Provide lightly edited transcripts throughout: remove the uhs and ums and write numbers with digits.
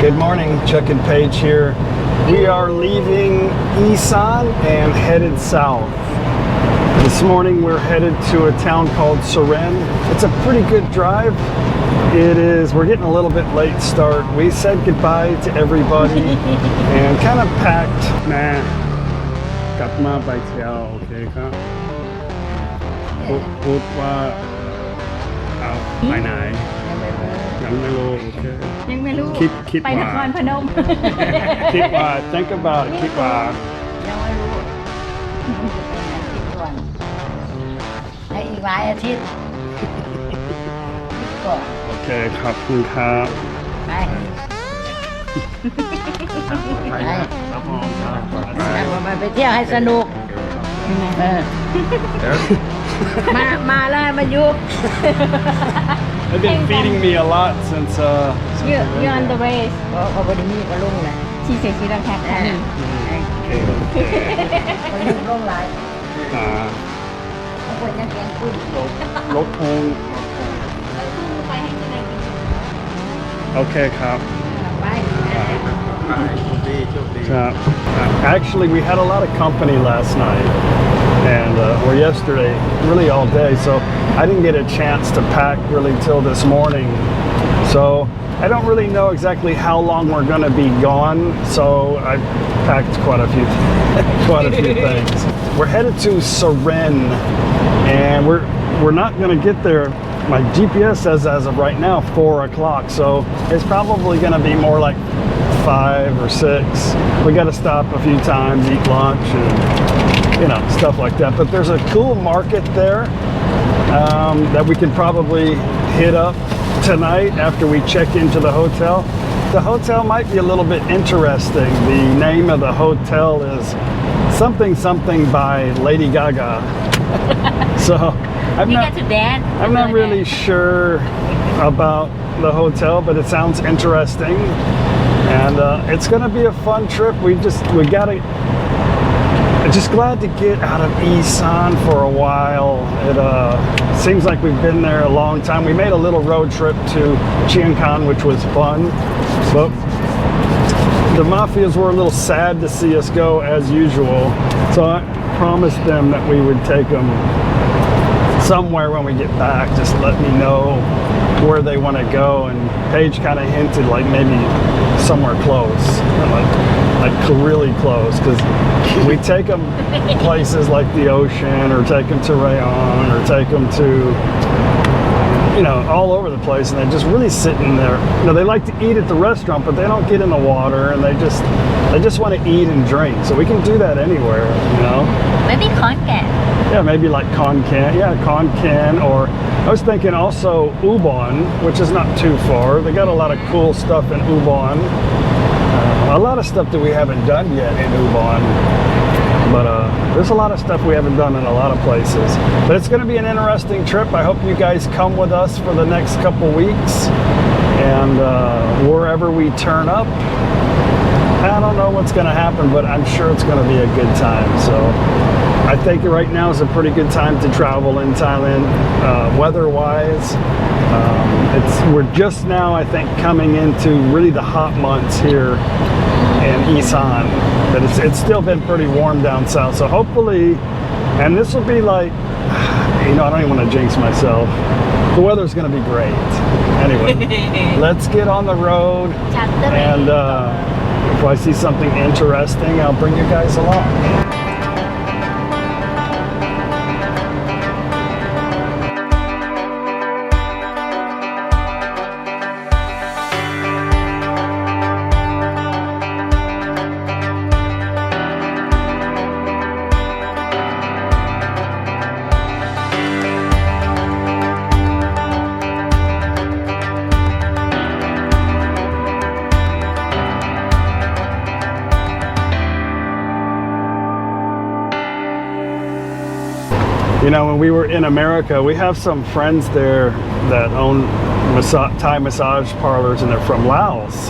Good morning, Chuck and Paige here. We are leaving Isan and headed south. This morning we're headed to a town called Serene. It's a pretty good drive. We're getting a little bit late start. We said goodbye to everybody and kind of packed. กลับมาไปเที่ยวโอเคครับพูดว่าเอาไปไหนยังไม่รู้โอเคยังไม่รู้คิดไปนครพนมคิดว่า think about it คิดว่ายังไม่รู้คิดก่อนและอีกหลายอาทิตย์คิดก่อนโอเคขอบคุณครับไปครับผมไปเที่ยวให้สนุกมาแล้วมายุบ They've been feeding me a lot since you're on the race เขาบริมีก็ลุ่งเลยชีเสียชีรังแคทนี่มันลุ่งหลายเขาควรจะเลี้ยงกุ้งรถพงไปให้จะได้กินโอเคครับไปActually, we had a lot of company last night or yesterday, really all day. So I didn't get a chance to pack really till this morning. So I don't really know exactly how long we're going to be gone. So I packed quite a few things. We're headed to Serene, and we're not going to get there. My GPS says as of right now 4 o'clock. So it's probably going to be more like 5 or 6. We got to stop a few times, eat lunch, and stuff like that. But there's a cool market there that we can probably hit up tonight after we check into the hotel. The hotel might be a little bit interesting. The name of the hotel is something by Lady Gaga. So I'm not really sure about the hotel, but it sounds interesting. And it's going to be a fun trip. Just glad to get out of Isan for a while. It seems like we've been there a long time. We made a little road trip to Chiang Khon, which was fun. But the mafias were a little sad to see us go as usual. So I promised them that we would take them somewhere when we get back. Just let me know where they want to go. And Paige kind of hinted like maybe somewhere close, like really close, because we take them places like the ocean, or take them to Rayon, or take them to all over the place, and they just really sit in there. They like to eat at the restaurant, but they don't get in the water, and they just want to eat and drink. So we can do that anywhere, Maybe Khon Kaen. Yeah, maybe like Khon Kaen. Yeah, Khon Kaen, or I was thinking also Ubon, which is not too far. They got a lot of cool stuff in Ubon. A lot of stuff that we haven't done yet in Ubon. But there's a lot of stuff we haven't done in a lot of places. But it's going to be an interesting trip. I hope you guys come with us for the next couple weeks. And wherever we turn up, I don't know what's going to happen, but I'm sure it's going to be a good time. So I think right now is a pretty good time to travel in Thailand, weather-wise. We're just now, I think, coming into really the hot months here in Isan. But it's still been pretty warm down south. So hopefully, and this will be like, I don't even want to jinx myself. The weather's going to be great. Anyway, let's get on the road. And if I see something interesting, I'll bring you guys along. When we were in America, we have some friends there that own Thai massage parlors, and they're from Laos.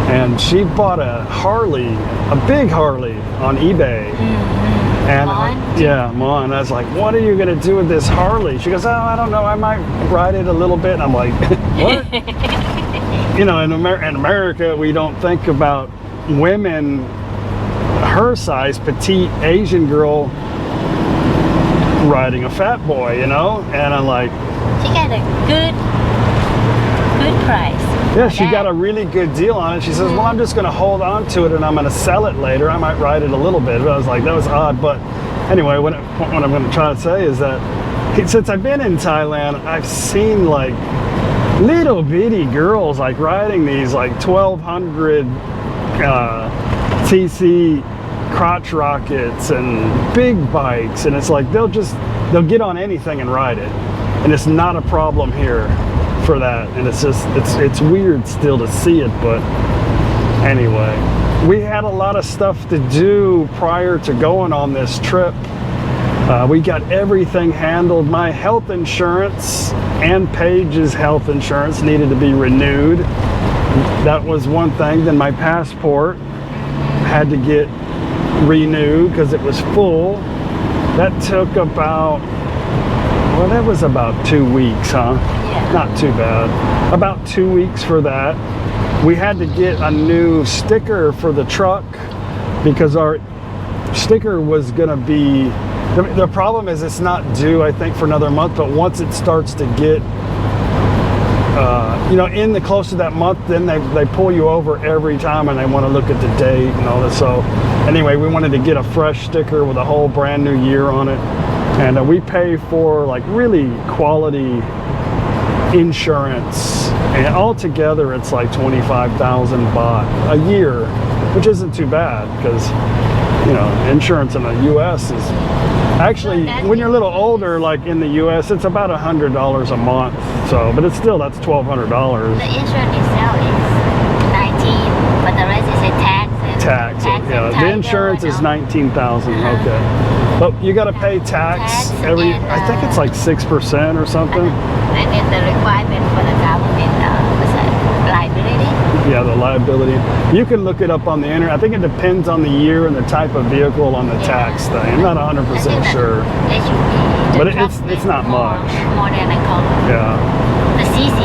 And she bought a Harley, a big Harley, on eBay. And Mon. I was like, what are you going to do with this Harley? She goes, I don't know. I might ride it a little bit. And I'm like, what? you know, in America, we don't think about women her size, petite Asian girl riding a fat boy, you know? And I'm like, she got a good price. yeah, she got a really good deal on it. She says, well, I'm just going to hold on to it and I'm going to sell it later. I might ride it a little bit. But I was like, that was odd. But anyway, what I'm going to try to say is that since I've been in Thailand, I've seen like little bitty girls like riding these like 1200 cc crotch rockets and big bikes. And it's like, they'll get on anything and ride it. And it's not a problem here for that, and it's just it's weird still to see it. But anyway, we had a lot of stuff to do prior to going on this trip. We got everything handled. My health insurance and Paige's health insurance needed to be renewed. That was one thing. Then my passport had to get renewed because it was full. That took about, well, that was about 2 weeks, huh? Yeah. Not too bad. About 2 weeks for that. We had to get a new sticker for the truck because our sticker was going to be, the problem is it's not due, I think, for another month, but once it starts to get, you know, in the close to that month, then they pull you over every time and they want to look at the date and all that. So anyway, we wanted to get a fresh sticker with a whole brand new year on it. And we pay for like really quality insurance, and altogether it's like 25,000 baht a year, which isn't too bad because, you know, insurance in the U.S. is actually, when you're a little older, like in the U.S., it's about $100 a month. So, but it's still, that's $1,200. The insurance itself is 19, but the rest is a tax. Tax, yeah. The insurance is 19,000. Okay, but you got to pay tax every. I think it's like 6% or something. And then the requirement for the government was liability. Yeah, the liability. You can look it up on the internet. I think it depends on the year and the type of vehicle on the tax thing. I'm not 100% sure. But it's not much. More than a car. Yeah. The CC,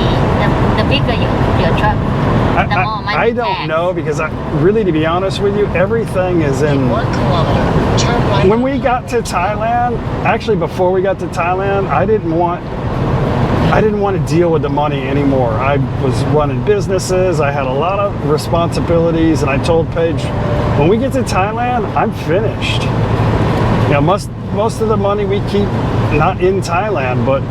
the bigger your truck, the more money I don't know because really, to be honest with you, everything is in. 1 kilometer, turn right. When we got to Thailand, actually before we got to Thailand, I didn't want to deal with the money anymore. I was running businesses, I had a lot of responsibilities, and I told Paige, when we get to Thailand, I'm finished. You know, most of the money we keep not in Thailand, but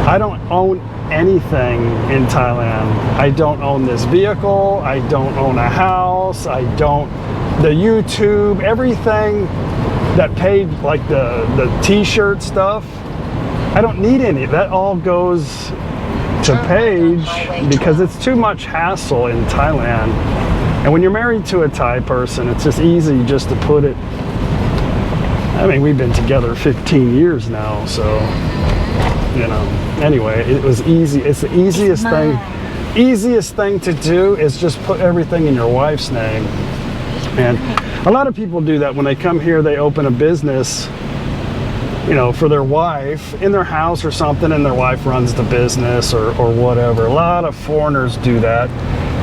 I don't own anything in Thailand. I don't own this vehicle, I don't own a house, the YouTube, everything that paid, like the t-shirt stuff, I don't need any. That all goes to Paige because it's too much hassle in Thailand. And when you're married to a Thai person, it's just easy just to put it. I mean, we've been together 15 years now, so, you know. Anyway, it was easy. It's the easiest thing. Easiest thing to do is just put everything in your wife's name. And a lot of people do that when they come here. They open a business, you know, for their wife in their house or something, and their wife runs the business or whatever. A lot of foreigners do that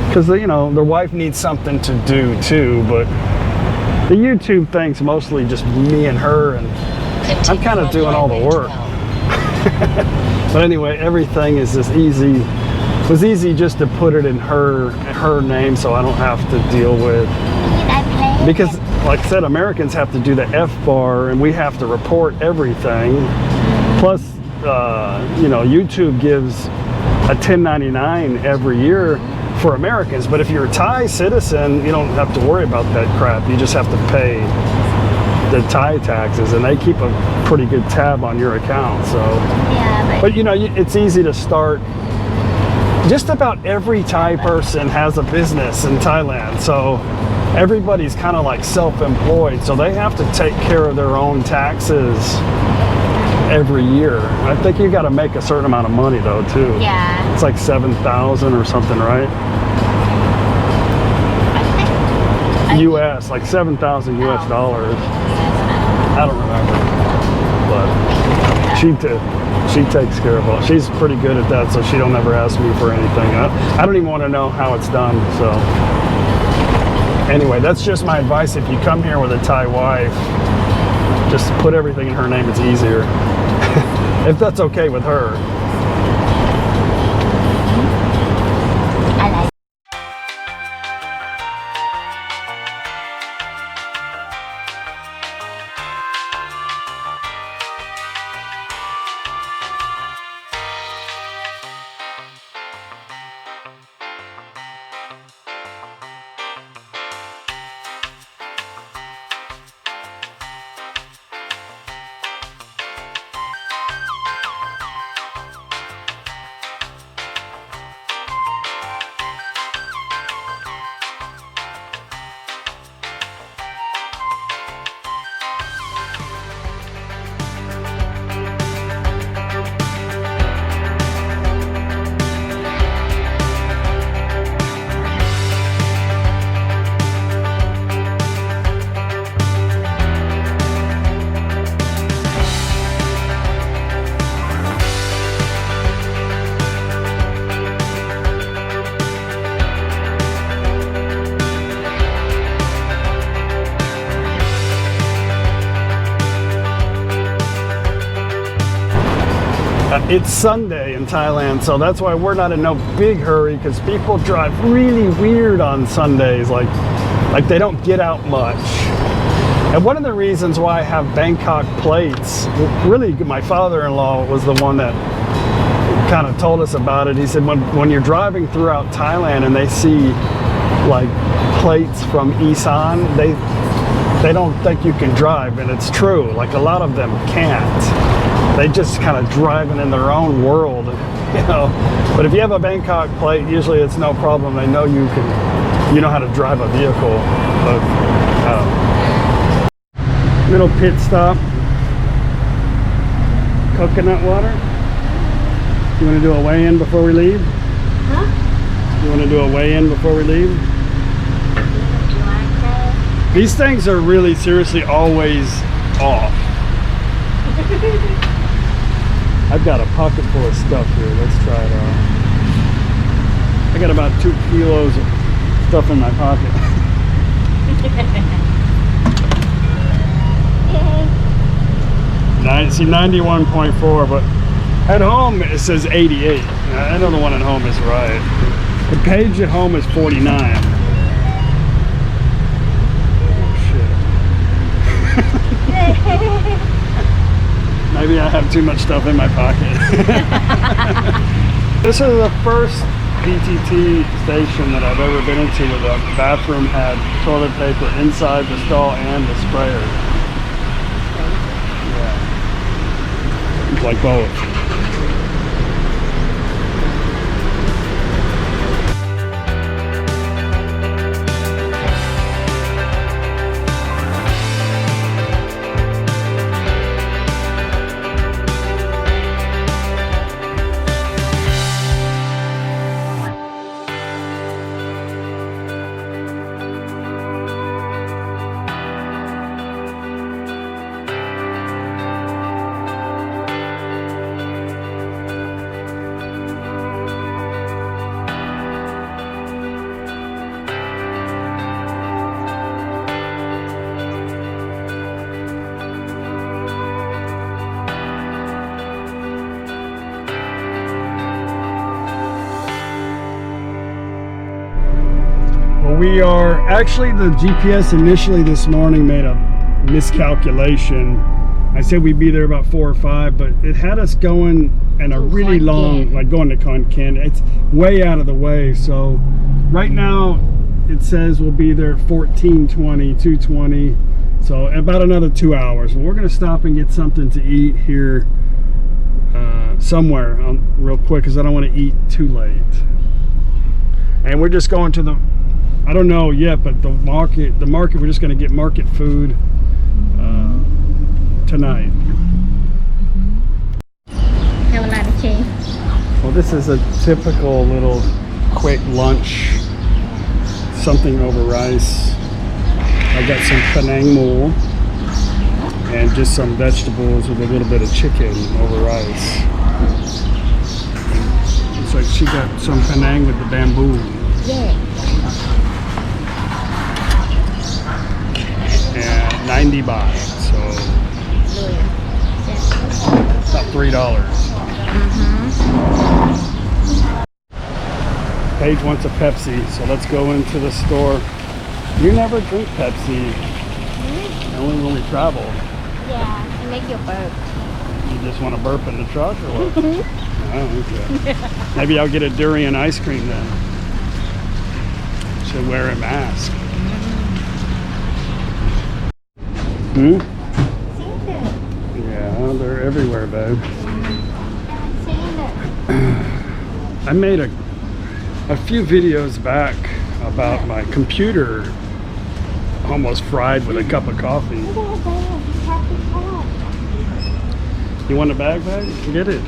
because, you know, their wife needs something to do too. But the YouTube thing's mostly just me and her, and I'm kind of doing all the work. But anyway, everything is just easy. It was easy just to put it in her name, so I don't have to deal with. Because, like I said, Americans have to do the F-bar, and we have to report everything. Plus, you know, YouTube gives a 1099 every year for Americans. But if you're a Thai citizen, you don't have to worry about that crap. You just have to pay the Thai taxes, and they keep a pretty good tab on your account. So, Yeah, but you know, it's easy to start. Just about every Thai person has a business in Thailand, so everybody's kind of like self-employed, so they have to take care of their own taxes every year. I think you got to make a certain amount of money though too. Yeah. It's like 7,000 or something, right? US, like 7,000 US dollars. I don't remember, but She takes care of all. She's pretty good at that, so she don't ever ask me for anything. I don't even want to know how it's done. So anyway, that's just my advice. If you come here with a Thai wife, just put everything in her name. It's easier. If that's okay with her. I like It's Sunday in Thailand, so that's why we're not in no big hurry, because people drive really weird on Sundays, like they don't get out much. And one of the reasons why I have Bangkok plates, really my father-in-law was the one that kind of told us about it. He said when you're driving throughout Thailand and they see like plates from Isan, they don't think you can drive, and it's true. Like a lot of them can't. They just kind of driving in their own world, you know. But if you have a Bangkok plate, usually it's no problem. They know you know how to drive a vehicle. But, little pit stop. Coconut water. You want to do a weigh-in before we leave? Huh? You want to do a weigh-in before we leave? You want that? These things are really seriously always off. I've got a pocket full of stuff here. Let's try it out. I got about 2 kilos of stuff in my pocket. See, 91.4, but at home it says 88. I know the one at home is right. The Paige at home is 49. Maybe I have too much stuff in my pocket. This is the first PTT station that I've ever been into where the bathroom had toilet paper inside the stall and the sprayer. Yeah. It's like both. We are actually, the GPS initially this morning made a miscalculation. I said we'd be there about 4 or 5, but it had us going in a really long, like going to Khon Kaen. It's way out of the way. So right now it says we'll be there 14:20, 2:20. So about another 2 hours. We're going to stop and get something to eat here somewhere real quick, because I don't want to eat too late. And we're just going to the, I don't know yet, but the market, we're just going to get market food tonight. Have a lot of change. Well, this is a typical little quick lunch, something over rice. I got some Penang Mule, and just some vegetables with a little bit of chicken over rice. It's like she got some Penang with the bamboo. Yeah. And 90 baht, so about $3. Paige wants a Pepsi, so let's go into the store. You never drink Pepsi, only when we travel. Yeah, to make you burp. You just want to burp in the truck or what? Oh, okay. Maybe I'll get a durian ice cream then. Should wear a mask. Hmm? Yeah, they're everywhere, babe. I made a few videos back about my computer almost fried with a cup of coffee. You want a bag, babe? Get it.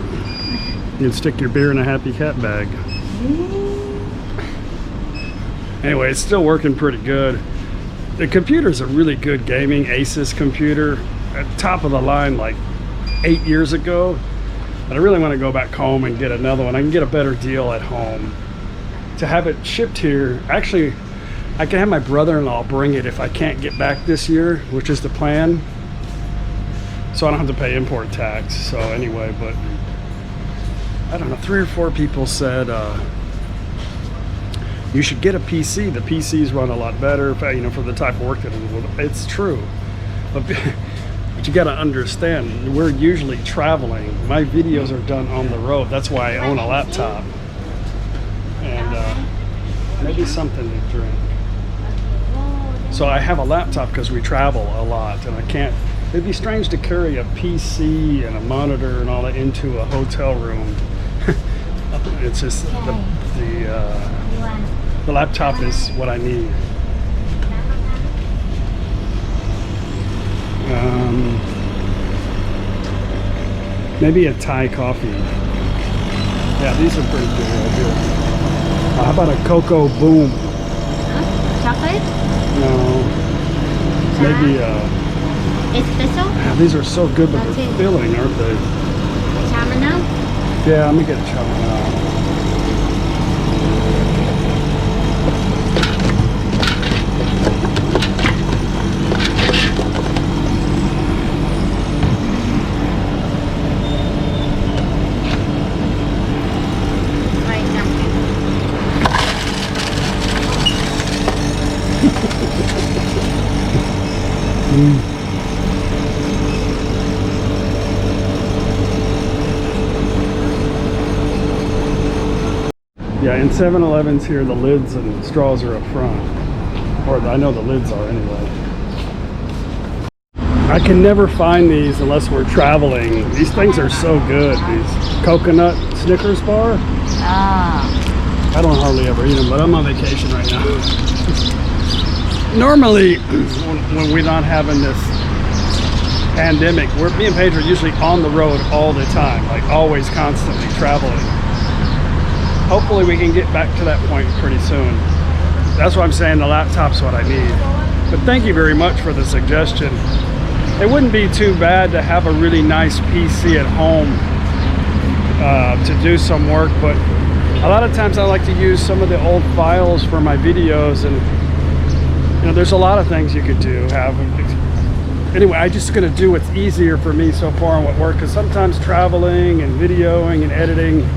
You can stick your beer in a Happy Cat bag. Anyway, it's still working pretty good. The computer's a really good gaming Asus computer, at top of the line like 8 years ago. But I really want to go back home and get another one. I can get a better deal at home. To have it shipped here, actually, I can have my brother-in-law bring it if I can't get back this year, which is the plan. So I don't have to pay import tax. So anyway, but I don't know, 3 or 4 people said you should get a PC. The PCs run a lot better, you know, for the type of work that I'm doing. It's true, but you got to understand, we're usually traveling. My videos are done on the road. That's why I own a laptop and maybe something to drink. So I have a laptop because we travel a lot, and I can't. It'd be strange to carry a PC and a monitor and all that into a hotel room. It's just the laptop is what I need. Maybe a Thai coffee. Yeah, these are pretty good right here. How about a Cocoa Boom? Chocolate? No. Maybe Espresso? these are so good, but they're filling, aren't they? Chamana? Yeah, let me get a Chamana. Yeah, in 7-Elevens here, the lids and straws are up front. Or I know the lids are anyway. I can never find these unless we're traveling. These things are so good. These coconut Snickers bar. Ah. I don't hardly ever eat them, but I'm on vacation right now. Normally, when we're not having this pandemic, me and Paige are usually on the road all the time, like always constantly traveling. Hopefully we can get back to that point pretty soon. That's why I'm saying the laptop's what I need. But thank you very much for the suggestion. It wouldn't be too bad to have a really nice PC at home to do some work, but a lot of times I like to use some of the old files for my videos, and you know, there's a lot of things you could do. Anyway, I'm just gonna do what's easier for me so far and what works, because sometimes traveling and videoing and editing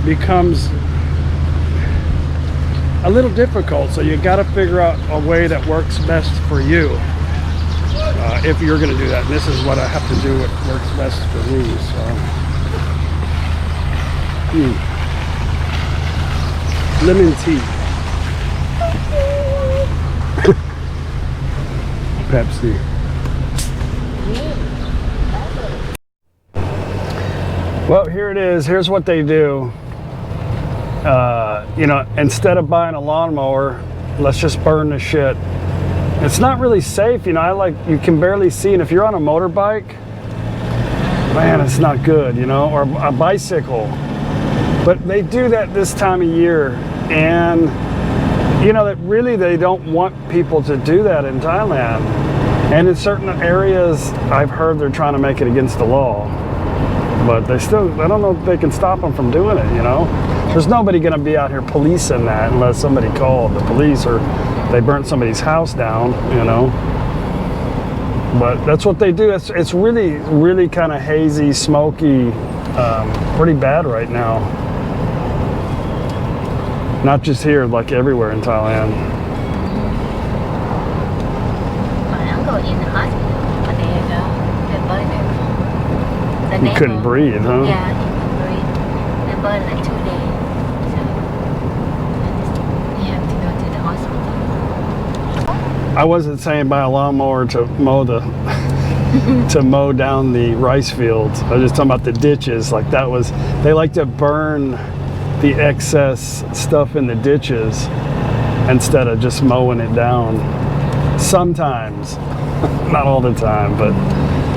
becomes a little difficult, so you got to figure out a way that works best for you if you're going to do that. And this is what I have to do, what works best for me. So lemon tea. Pepsi. Well, here it is. Here's what they do. You know, instead of buying a lawnmower, let's just burn the shit. It's not really safe, you know. You can barely see, and if you're on a motorbike, man, it's not good, you know, or a bicycle. But they do that this time of year, and you know that really they don't want people to do that in Thailand. And in certain areas, I've heard they're trying to make it against the law. But they still, I don't know if they can stop them from doing it, you know? There's nobody going to be out here policing that unless somebody called the police or they burnt somebody's house down, you know? But that's what they do. It's really, really kind of hazy, smoky, pretty bad right now. Not just here, like everywhere in Thailand. My uncle in the hospital, but they burned it. You couldn't breathe, huh? Yeah, he couldn't breathe. They burned like 2 days. So he have to go to the hospital. I wasn't saying buy a lawnmower to mow the to mow down the rice fields. I was just talking about the ditches. Like that was, they like to burn the excess stuff in the ditches instead of just mowing it down. Sometimes, not all the time, but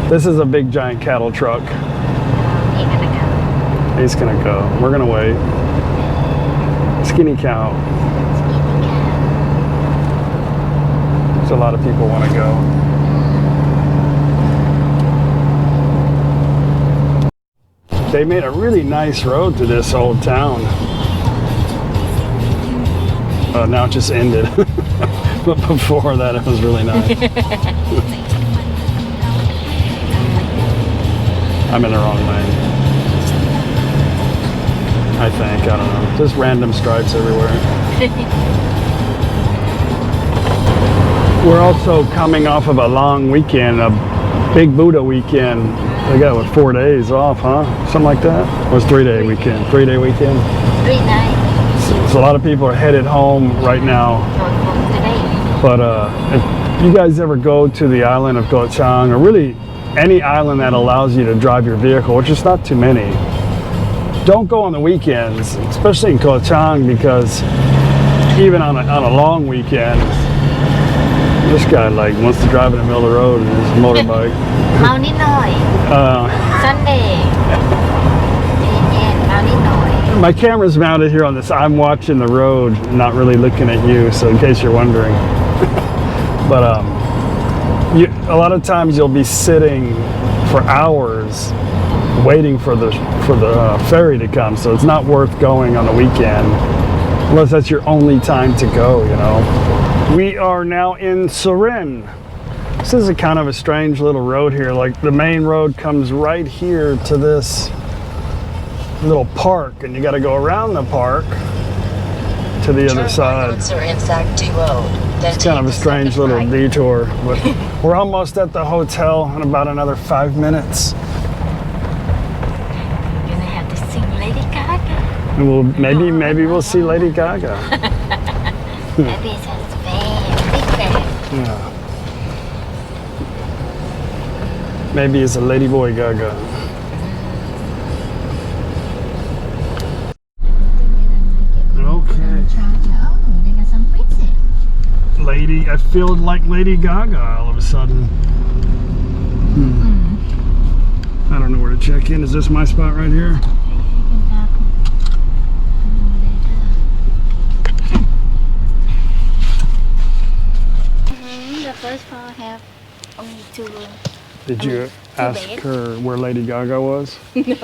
this is a big giant cattle truck. He's gonna go. He's gonna go. We're gonna wait. Skinny cow. There's a lot of people want to go. They made a really nice road to this old town. Now it just ended. But before that, it was really nice. I'm in the wrong lane. I think. I don't know. Just random stripes everywhere. We're also coming off of a long weekend, a big Buddha weekend. They got, what, 4 days off, huh? Something like that? It was 3-day weekend. 3-day weekend. 3 nights. So a lot of people are headed home right now. Today. But if you guys ever go to the island of Koh Chang, or really any island that allows you to drive your vehicle, which is not too many, don't go on the weekends, especially in Koh Chang, because even on a long weekend, this guy like wants to drive in the middle of the road in his motorbike. Mau nít nồi. Sunday. Mau nít nồi. My camera's mounted here on this. I'm watching the road, not really looking at you, so in case you're wondering. But a lot of times you'll be sitting for hours waiting for the ferry to come, so it's not worth going on the weekend unless that's your only time to go, you know. We are now in Serene. This is a kind of a strange little road here. Like the main road comes right here to this little park, and you got to go around the park to the other side. It's kind of a strange little detour, but we're almost at the hotel in about another 5 minutes. You're gonna have to sing Lady Gaga. And maybe we'll see Lady Gaga. Maybe it's his fan, big fan. Yeah. Maybe it's a Lady Boy Gaga. Okay. They got some pretty. Lady, I feel like Lady Gaga all of a sudden. I don't know where to check in. Is this my spot right here? The first floor have only 2 rooms. Did you ask her where Lady Gaga was? No.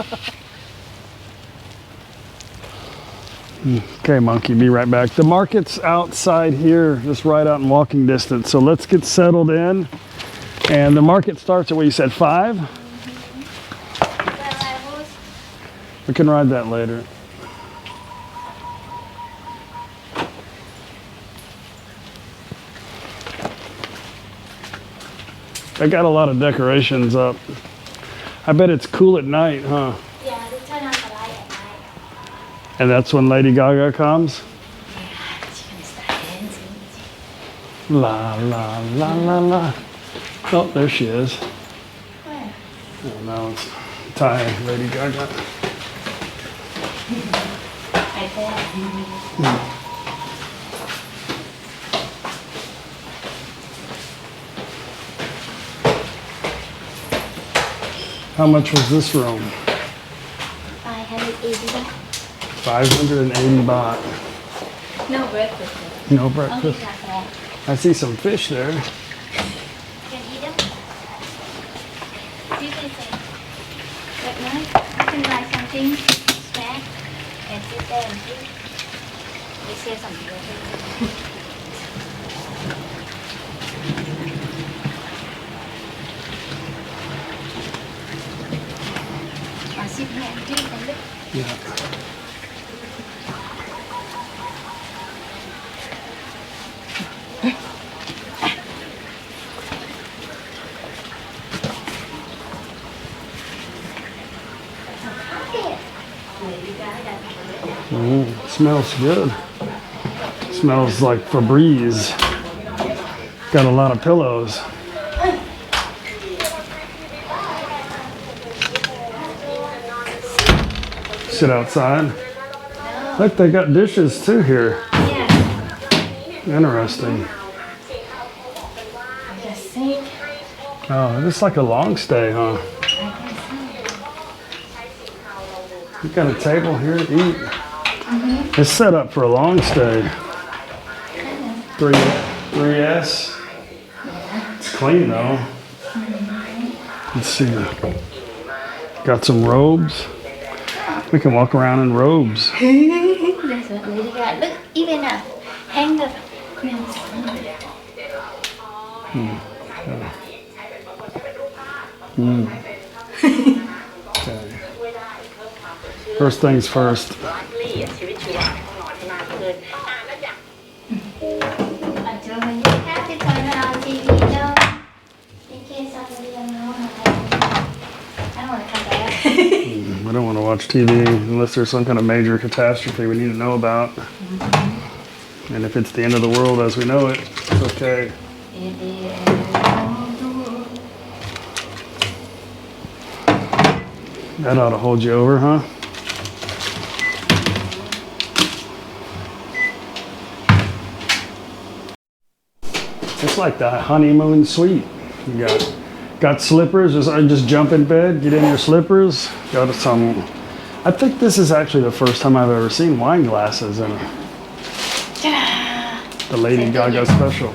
Okay, monkey, be right back. The market's outside here, just right out in walking distance. So let's get settled in. And the market starts at what you said, 5? We can ride that later. They got a lot of decorations up. I bet it's cool at night, huh? Yeah, they turn on the light at night. And that's when Lady Gaga comes? Yeah, she can start dancing. La, la, la, la, la. Oh, there she is. Where? Oh, no, it's Thai Lady Gaga. Right there. How much was this room? 580 baht. 580 baht. No breakfast. No Only breakfast. cafe. I see some fish there. Can eat anything? Snack? And sit there and eat. They say something like that. Sit here and drink and look. Yeah. Smells good. Smells like Febreze. Got a lot of pillows. Sit outside. Look, they got dishes too here. Yeah. Interesting. The sink. Oh, it's like a long stay, huh? You got a table here to eat. It's set up for a long stay. 3S. It's clean though. Let's see. Got some robes. We can walk around in robes. That's what Lady got. Look, even a hanger. Okay. First things first. ชีวิตชีวาต้องนอนให้มากขึ้นแล้วจาก Until when you have to turn on TV, though, in case somebody don't know how to. I don't want to come back. We don't want to watch TV unless there's some kind of major catastrophe we need to know about. And if it's the end of the world as we know it, it's okay. That ought to hold you over, huh? It's like the honeymoon suite. You got slippers. Just jump in bed, get in your slippers. Got some. I think this is actually the first time I've ever seen wine glasses in the Lady Gaga special.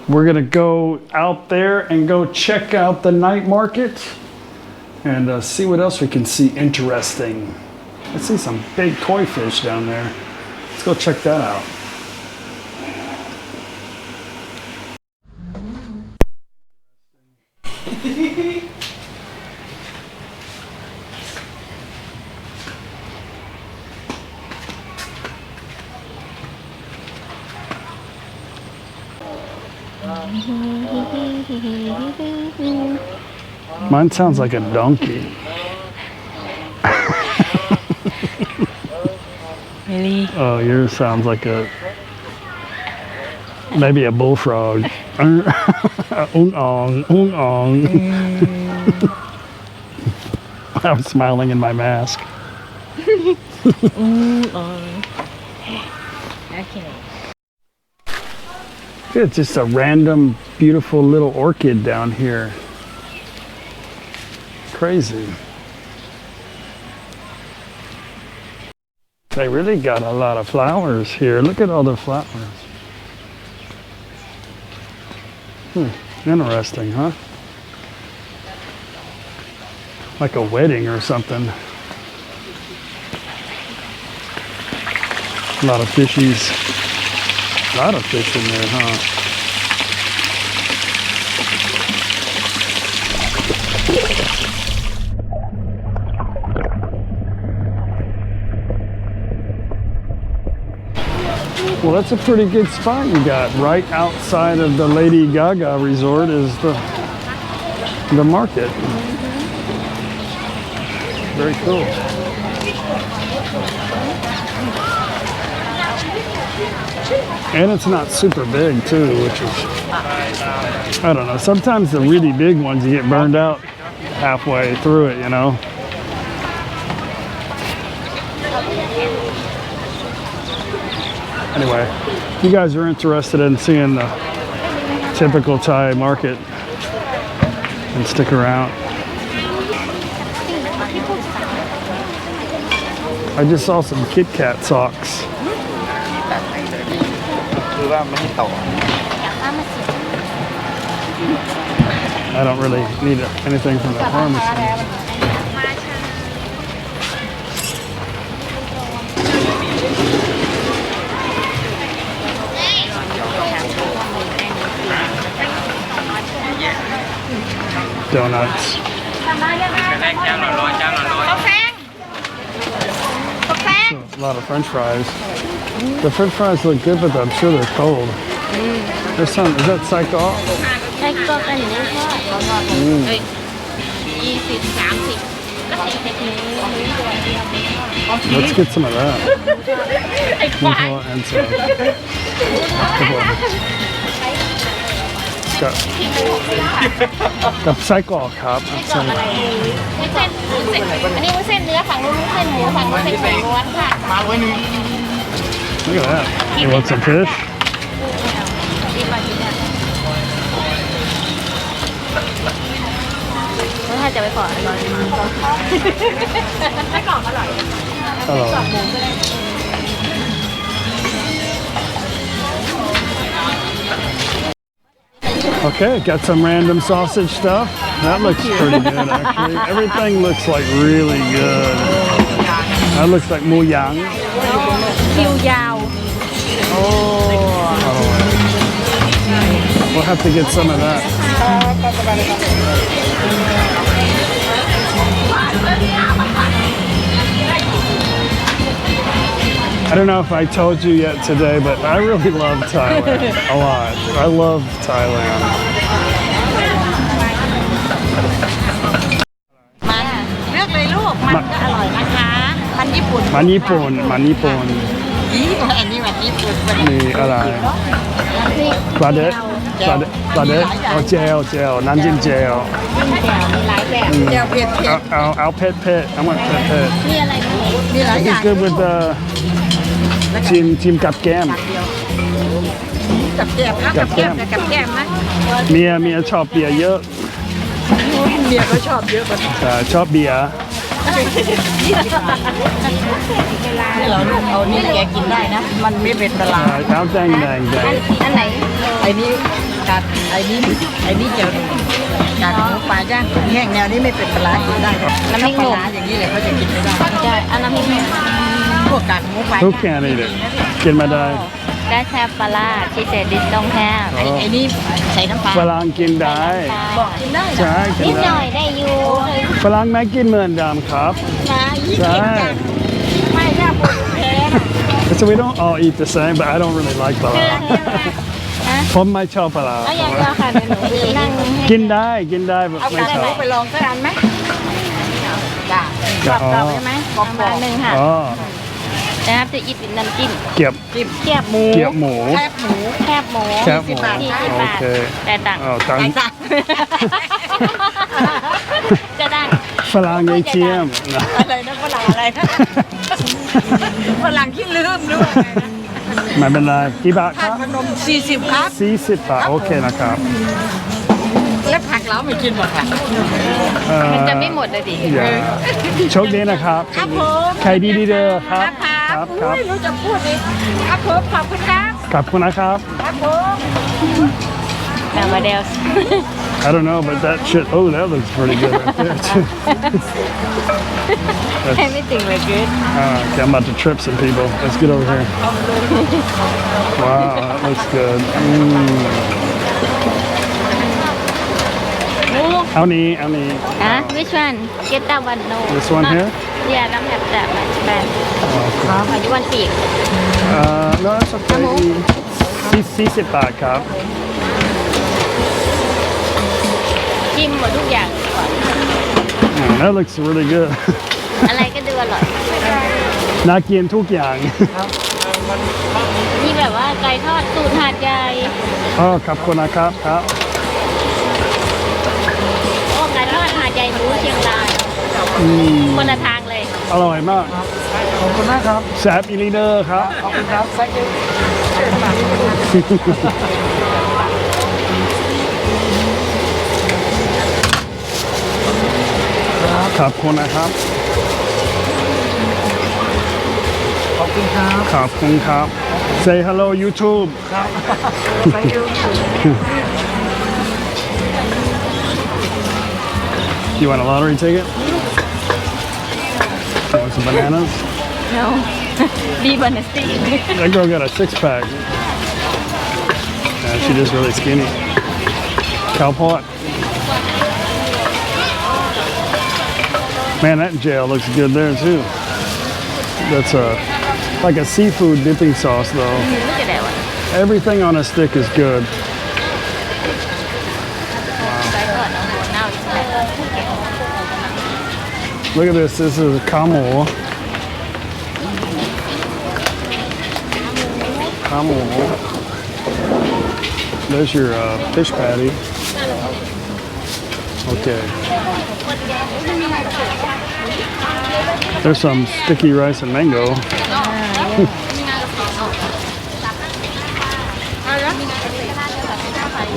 We're gonna go out there and go check out the night market and see what else we can see interesting. I see some big koi fish down there. Let's go check that out. Mine sounds like a donkey. Really? Oh, yours sounds like maybe a bullfrog. Ung-ong, ung-ong. I'm smiling in my mask. Okay. It's just a random, beautiful little orchid down here. Crazy. They really got a lot of flowers here. Look at all the flowers. Interesting, huh? Like a wedding or something. A lot of fishies. A lot of fish in there, huh? Well, that's a pretty good spot you got. Right outside of the Lady Gaga resort is the market. Very cool. And it's not super big too, which is, I don't know. Sometimes the really big ones you get burned out halfway through it, you know. Anyway, if you guys are interested in seeing the typical Thai market, then stick around. I just saw some Kit Kat socks. ตัดให้เลยคือว่าไม่ให้ต่อ I don't really need anything from the pharmacy. Donuts. A lot of French fries. The French fries look good, but I'm sure they're cold. There's some. Is that Psycho? ไส้กรอกอันนี้ทอด20-30ก็40 Let's get some of that. And some. Got Psycho cup. อันนี้วุ้นเส้นเนื้อฝั่งนู้นวุ้นเส้นหมูฝั่งนู้นเส้นหมูล้วนค่ะ มาไว้หนึ่ง Look at that. You want some fish? ถ้าจะไปขออร่อยไม่กรอบอร่อย Hello. Okay, got some random sausage stuff. That looks pretty good, actually. Everything looks like really good. That looks like mu yang. คิวยาว We'll have to get some of that. I don't know if I told you yet today, but I really love Thailand a lot. I love Thailand. มันเลือกเลยลูกมันก็อร่อยนะคะมันญี่ปุ่น Man Nippon, Man Nippon. อันนี้มันญี่ปุ่น Ni alai. Cladet, cladet. Oh, gel. Nanjing gel. เจียวเผ็ด I'll pet. I want pet. มีอะไรบ้าง มีหลายอ It's ย่าง good with the teamกับแก้ม กับแก้มกับแก้มกับแก้มนะ เมียชอบเบียร์เยอะ เมียก็ชอบเยอะกว่า ชอบเบียร์ นี่เราลูกเอานี่แกกินได้นะ มันไม่เป็นปลา เอาแดง อันไหน ไอ้นี่กัดไอ้นี่เจียวกัดหมูปลาจ้างแห้งแนวนี้ไม่เป็นปลากินได้น้ำพริกหนุ่มอย่างนี้เลยเขาจะกินไม่ได้ ใช่อันน้ำพริกหนุ่ม พวกกัดหมูปลา ทุกแกนี่เลยกินมาได้ ได้แค่ปลาร้าที่เศษดินต้องแค่ ไอ้นี่ใส่น้ำปลา ฝรั่งกินได้ บอกกินได้ ใช่กิ นิ น ดหน่ ได้ อยได้อยู่ ฝรั่งไม่กินเหมือนดำครับ นะยี่ ใช่ สิบจ้ะไม่ถ้าปวดแพ้ So we don't all eat the same, but I don't really like ปลาผมไม่ชอบปลา เอาอย่างเดียวค่ะเดี๋ยวหนูจะนั่งให้ กินได้แบบ เอา ไม่ กัด ช ห อ มู บ ไปลองสักอันไหมจ้ะ กรอบๆใช่ไหมประมาณหนึ่งค่ะ อ๋อ นะครับจะอิดเป็นน้ำจิ้ม เก็บ เกี๊ยบหมู เกี๊ยบหมู แคบหมู แคบหมู แคบหมู 40 บาท โอเค แต่ต่าง อ๋อตัง ไก่ ค์ จ้ะ จะได้ ฝรั่ง ATM นะ อะไรนะฝรั่งอะไรนะฝรั่งที่ลืมด้วย ไม่เป็นไรกี่บาทค ทา รั น บ ขนม40ครับ 40 บาทโอเคนะครับ แล้วผักเราไม่กินหมดค่ะ มันจะไม่หมดเลยดิ อย่าโชคดีนะครับ ครับผม ใครดีเด้อครับ ครับ ครับ ไม่รู้จะพูดอีกครับผมขอบคุณครับ ขอบคุณนะครับ ครับผม แต่มาเดล I don't know, but that shit, oh, that looks pretty good right there, too. everything look good Okay, I'm about to trip some people. Let's get over here. Wow, that looks good. เอานี้ huh which one get that one no This one here? yeah don't have that much bad you want pig No, that's okay. 40 บาทครับ จิ้มหมดทุกอย่างก่อน That looks really good. อะไรก็ดูอร่อย น่ากินทุกอย่าง นี่แบบว่าไก่ทอดสูตรหาดใหญ่ อ๋อขอบคุณนะครับครับ โอ้ไก่ทอดหาดใหญ่หมูเชียงรายคนละทางเลย อร่อยมาก ขอบคุณมากครับ แซบอีลีเดอร์ครับ ขอบคุณครับแซคเกอร์ ขอบคุณนะครับ คุณครับ ขอบคุณครับ Say hello YouTube ไปดู You want a lottery ticket? You want some bananas? No be honesty That girl got a six-pack. Yeah, she's just really skinny. Cowpot. Man, that gel looks good there too. That's like a seafood dipping sauce though. look at that one Everything on a stick is good. now it's Look at this. This is kamo. Kamo. There's your fish patty. Okay. There's some sticky rice and mango.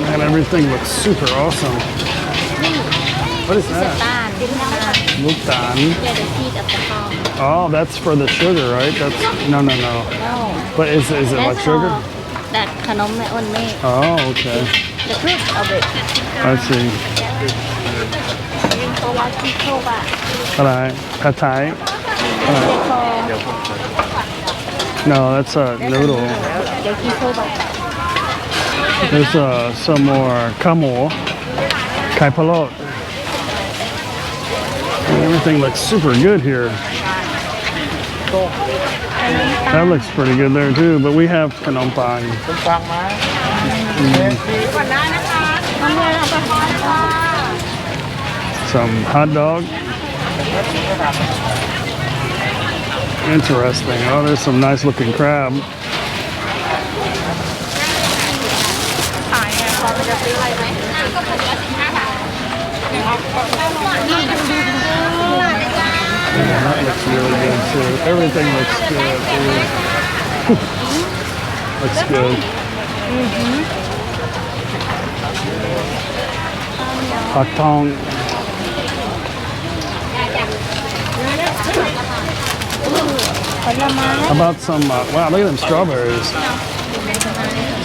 Man, everything looks super awesome. What is that? Muktan. yeah the seed of the palm Oh, that's for the sugar, right? That's no. no But is it like sugar? that ขนมแม่อ้นเมฆ Oh, okay. the fruit of it I see. โซวาคิโคบะ All right. Pad Thai. No, that's a noodle. เดี๋ยวคิโคบะ There's some more kamo, kai palot. Everything looks super good here. That looks pretty good there too, but we have phanomphanaruk. คุณฟังไหม Some hot dog. Interesting. Oh, there's some nice looking crab. Yeah, that looks really good too. Everything looks good. Looks good. Hot tong. How about some, wow, look at them strawberries.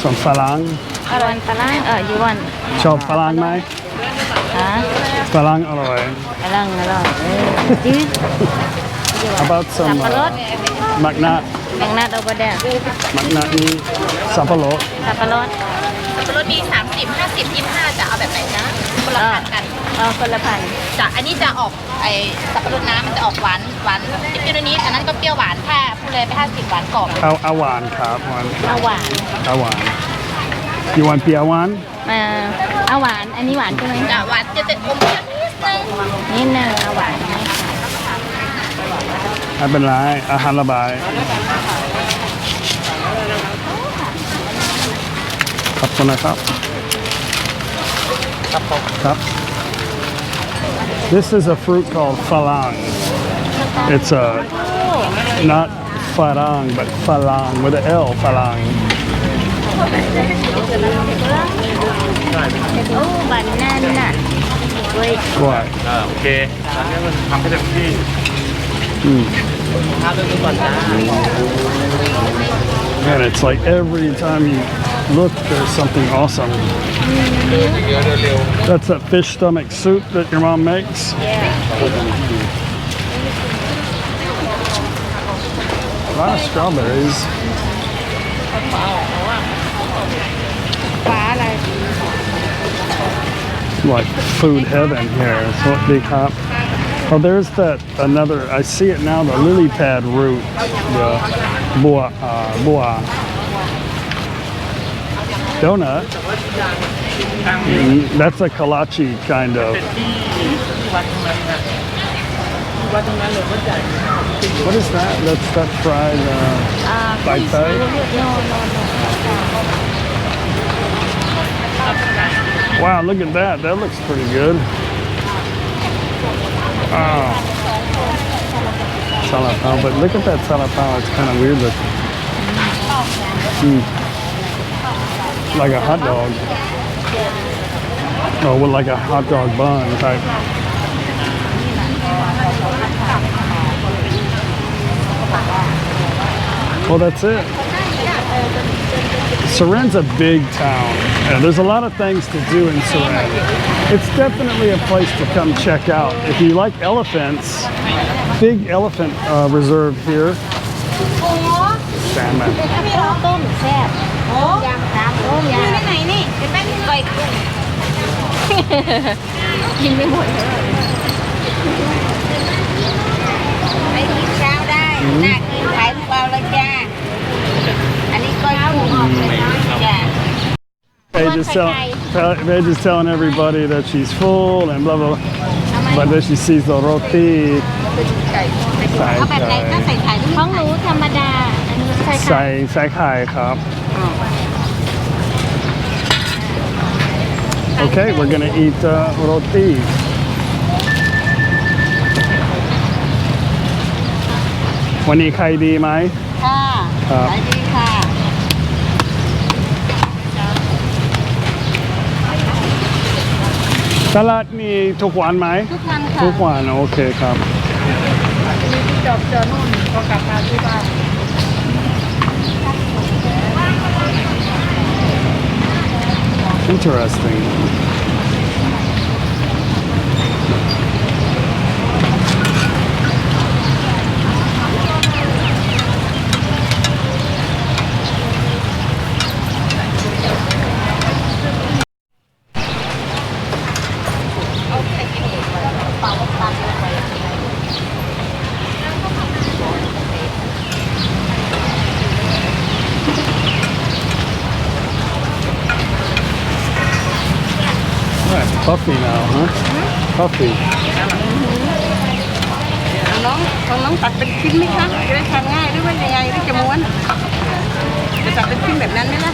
Some phalang. อร่อยปลาล่างyou want Chop phalang mai. ฮะ Phalang alloy. อร่อยจืด How about สับ some ปะรด magnat? แมงนัดโอเวอร์เดน Magnat ni sapalo. สับปะรด สับปะรดมี30 50 25จะเอาแบบไหนนะคนละพันกัน คนละพัน จะอันนี้จะออกไอสับปะรดน้ำมันจะออกหวานเปรี้ยวนิดๆอันนั้นก็เปรี้ยวหวานถ้าพูดเลยไป50หวานกรอบ Awan crab one. เอาหวาน Awan. You want piawan? เอาหวานอันนี้หวานใช่ไหม จะหวานจะอมเปรี้ยวนิดนึง นิดนึงเอาหวาน ไม่เป็นไรอาหารระบายขอบคุณนะครับครับ This is a fruit called phalang. It's not farang but phalang with an L phalang. โอ้บานาน่ะเว้ย What? โอเคตอนนี้มันทำให้เต็มที่ ทำดูก่อนจ้า Man, it's like every time you look, there's something awesome. That's that fish stomach soup that your mom makes. A lot of strawberries. ฟ้าอะไร Like food heaven here. So big hop. Oh, there's that another. I see it now. The lily pad root, the boa donut. That's a kolache kind of. What is that? That's that fried Thai Thai. Wow, look at that. That looks pretty good. Oh. Salapao, but look at that salapao. It's kind of weird looking. Like a hot dog. Oh, with like a hot dog bun type. Well, that's it. Serene's a big town. There's a lot of things to do in Serene. It's definitely a place to come check out. If you like elephants, big elephant reserve here. Salmon. ต้มแซ่บยำน้ำต้มยำไหนนี่เป็นแป้งไก่กินไม่หมดเลยไปกินเช้าได้น่ากินขายทุกวันเลยจ้าอันนี้ก้อยกุ้งจ้า Paige is telling everybody that she's full and blah blah blah. But then she sees the roti. เอาแบบไหนถ้าใส่ไข่ของหนูธรรมดาอันนี้ใส่ไข่ ใส่ไข่ครับ Okay, we're gonna eat roti. วันนี้ใครดีไหม ค่ะ ครับ ขายดีค่ะ ตลาดมีทุกวันไหม ทุกวันค่ะ ทุกวันโอเคครับ มีที่จอบเจอนู่นก็กลับมาที่บ้าน Interesting. Right, puffy now, huh? Puffy. น้องตัดเป็นชิ้นไหมคะจะได้ทานง่ายหรือว่ายังไงหรือจะม้วนจะตัดเป็นชิ้นแบบนั้นไหมล่ะ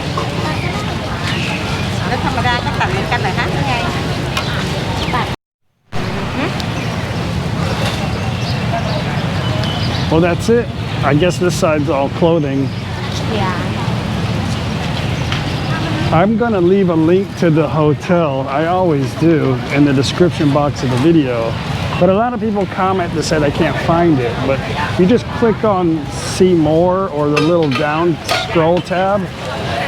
แล้วธรรมดาก็ตัดเหมือนกันเหรอคะยังไง Well, that's it. I guess this side's all clothing. Yeah. I'm going to leave a link to the hotel. I always do in the description box of the video. But a lot of people comment that say they can't find it. But you just click on see more or the little down scroll tab,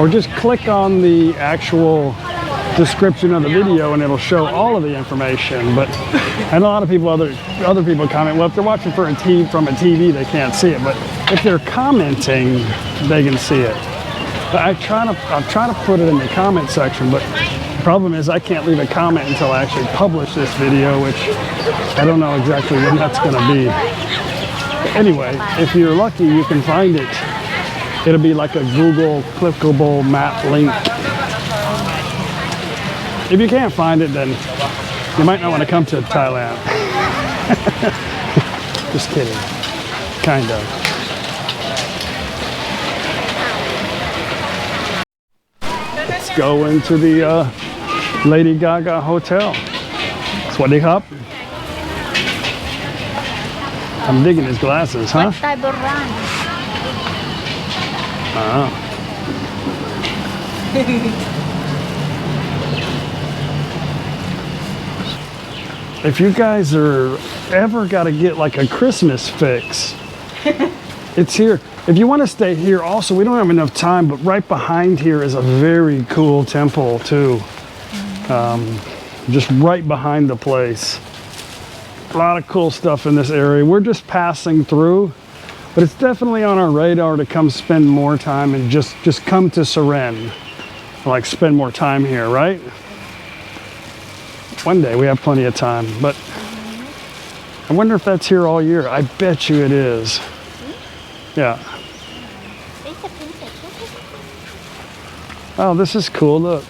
or just click on the actual description of the video and it'll show all of the information. But and a lot of people, other people comment, well, if they're watching from a TV, they can't see it. But if they're commenting, they can see it. But I'm trying to put it in the comment section, but the problem is I can't leave a comment until I actually publish this video, which I don't know exactly when that's going to be. But anyway, if you're lucky, you can find it. It'll be like a Google clickable map link. If you can't find it, then you might not want to come to Thailand. Just kidding. Kind of. Let's go into the Lady Gaga Hotel. Swadee Cup. I'm digging his glasses, huh? ไทยโบราณ Ah. If you guys are ever got to get like a Christmas fix, it's here. If you want to stay here also, we don't have enough time, but right behind here is a very cool temple too. Just right behind the place. A lot of cool stuff in this area. We're just passing through, but it's definitely on our radar to come spend more time and just come to Serene. Like spend more time here, right? One day we have plenty of time, but I wonder if that's here all year. I bet you it is. Yeah. Oh, this is cool. Look.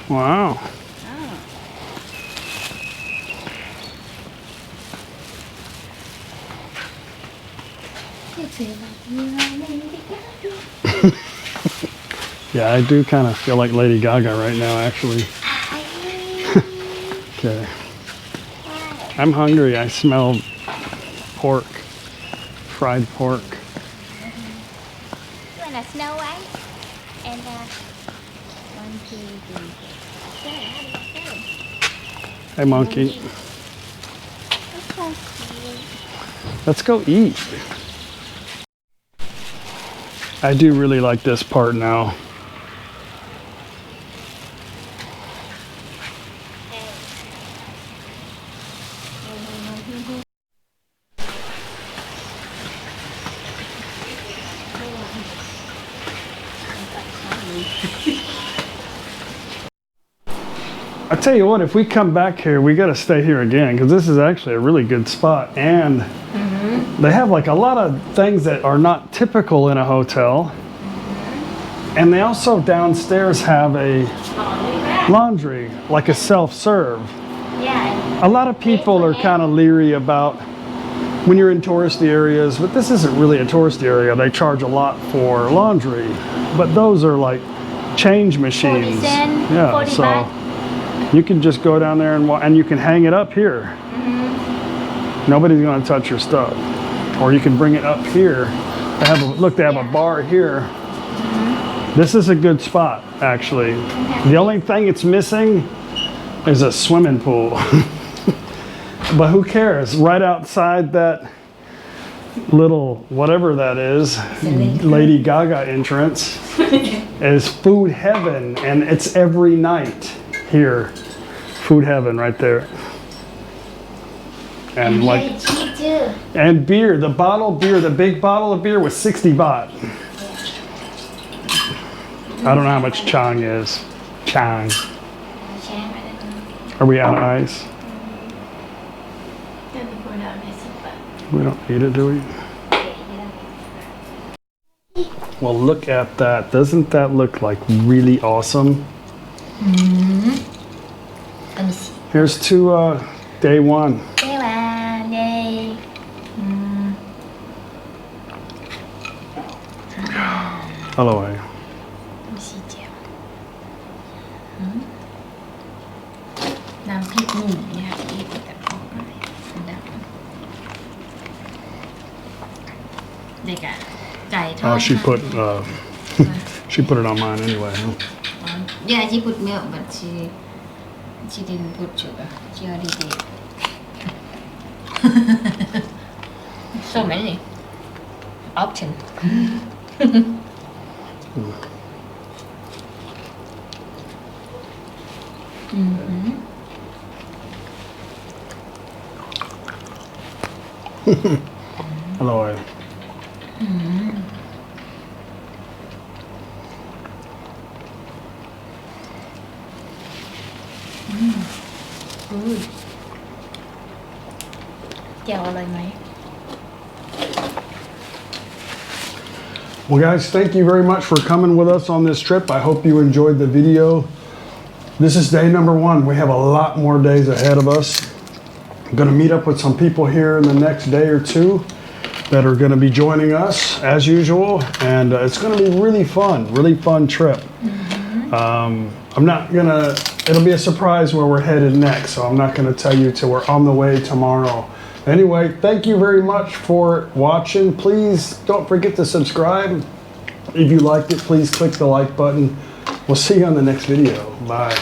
Wow. Yeah, I do kind of feel like Lady Gaga right now, actually. Okay. I'm hungry. I smell pork, fried pork. You want a Snow White and Hey, monkey. Let's go eat. I do really like this part now. I tell you what, if we come back here, we got to stay here again because this is actually a really good spot, and they have like a lot of things that are not typical in a hotel. And they also downstairs have a laundry, like a self-serve. Yeah. A lot of people are kind of leery about when you're in touristy areas, but this isn't really a touristy area. They charge a lot for laundry, but those are like change machines. 40 cents, Yeah, 40 so baht. you can just go down there and you can hang it up here. Nobody's going to touch your stuff. Or you can bring it up here. They have they have a bar here. This is a good spot, actually. The only thing it's missing is a swimming pool. But who cares? Right outside that little, whatever that is, Lady Gaga entrance, is food heaven. And it's every night here. Food heaven right there. And like, Very cheap too. and beer, the big bottle of beer was 60 baht. I don't know how much Chang is. Chang. Are we out of ice? We don't need it, do we? Well, look at that. Doesn't that look like really awesome? Here's to day one. Yay. Hello. น้ำพริกหนุ่มเนี่ยที่แต่พออะไรดังเด็กอะไก่ทอด Oh, she put it on mine anyway. Huh? Yeah, she put milk, but she didn't put sugar. She already did. So many options. Hello. Good. แจ่วอร่อยไหม Well, guys, thank you very much for coming with us on this trip. I hope you enjoyed the video. This is day number one. We have a lot more days ahead of us. I'm going to meet up with some people here in the next day or two that are going to be joining us as usual. And it's going to be really fun trip. I'm not going to, it'll be a surprise where we're headed next. So I'm not going to tell you till we're on the way tomorrow. Anyway, thank you very much for watching. Please don't forget to subscribe. If you liked it, please click the like button. We'll see you on the next video. Bye.